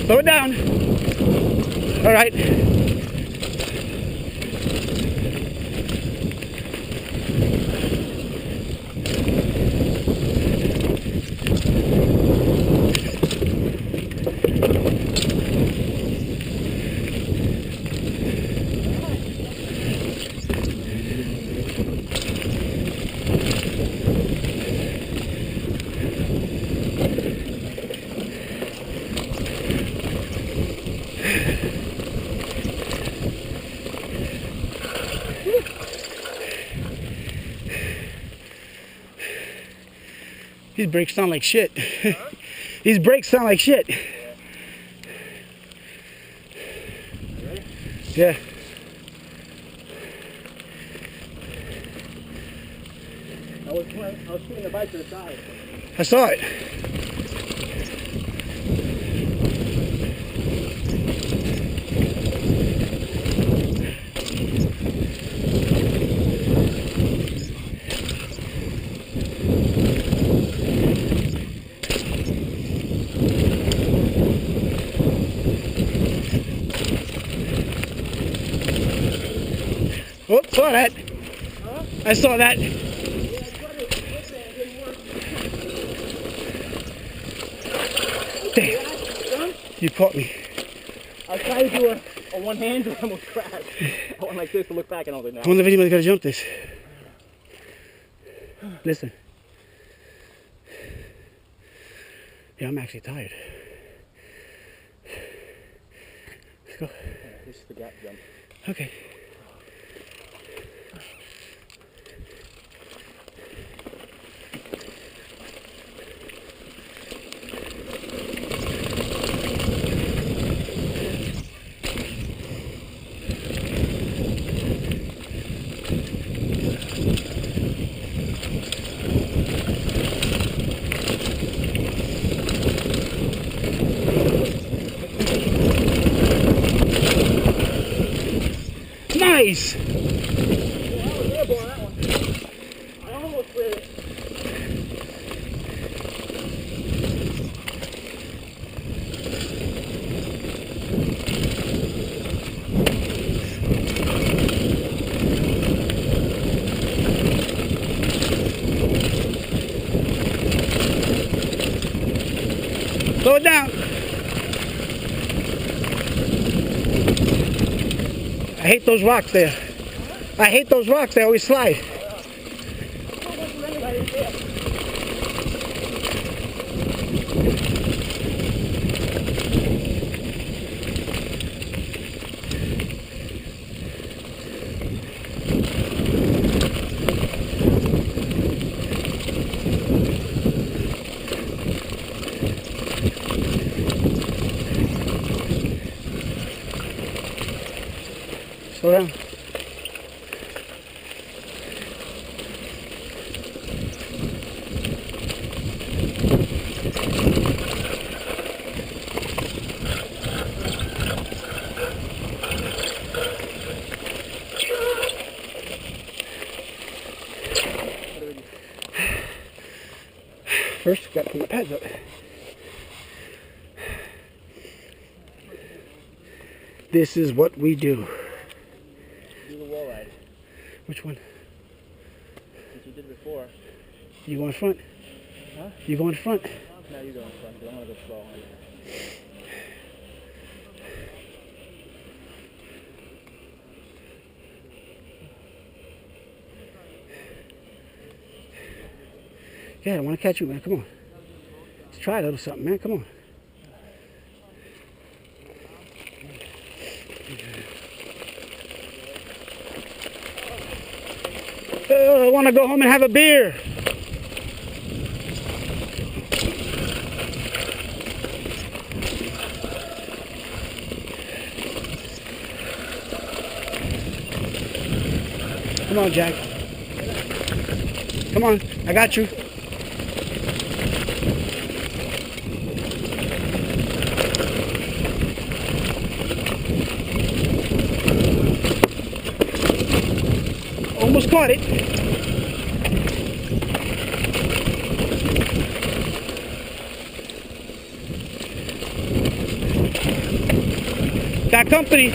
Slow it down. All right. These brakes sound like shit. Huh? These brakes sound like shit. Yeah. I was shooting the bike to the side. I saw it. Oh, saw that. Huh? I saw that. Yeah, I tried to flip it, it didn't work. Damn. You caught me. I was trying to do a one-hander and almost crashed. I went like this to look back and I was like, no. I wonder if anybody's got to jump this. Listen. Yeah, I'm actually tired. Let's go. Yeah, this is the gap jump. Okay. Nice! Yeah, I was airborne on that one. I almost cleared it. Slow it down. I hate those rocks there. I hate those rocks. They always slide. Slow down. First, got to put the pads up. This is what we do. Do the wall ride. Which one? Since you did it before. You go in front? Huh? You go in front? No, you go in front, but I'm going to go slow. Yeah, I want to catch you, man. Come on. Let's try a little something, man. Come on. I want to go home and have a beer. Come on, Jack. Come on, I got you. Almost caught it. Got company.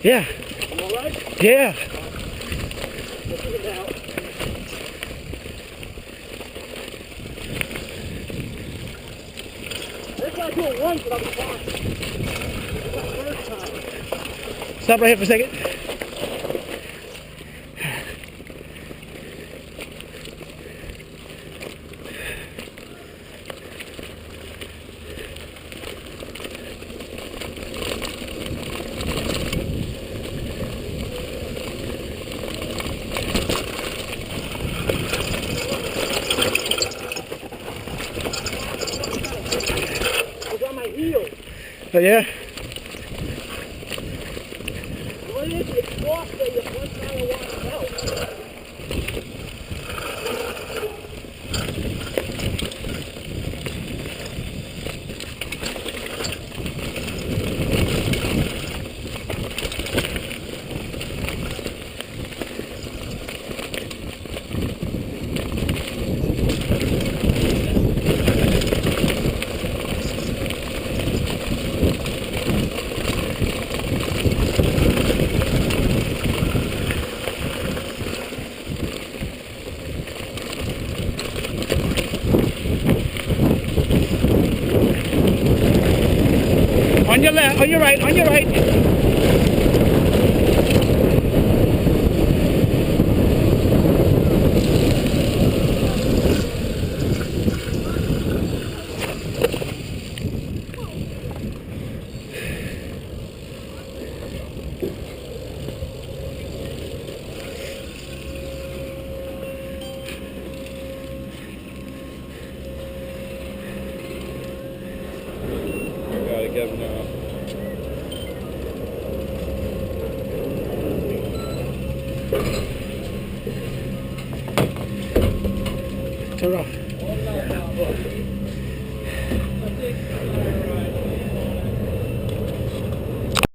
Yeah. You all right? Yeah. Let's get it out. Let's not do it once, but I'll be fine. It's my first time. Stop right here for a second. Oh, yeah? What is it? It's off there. You one time I want to help. On your left, on your right, on your right. Gotta get him now. Turn off.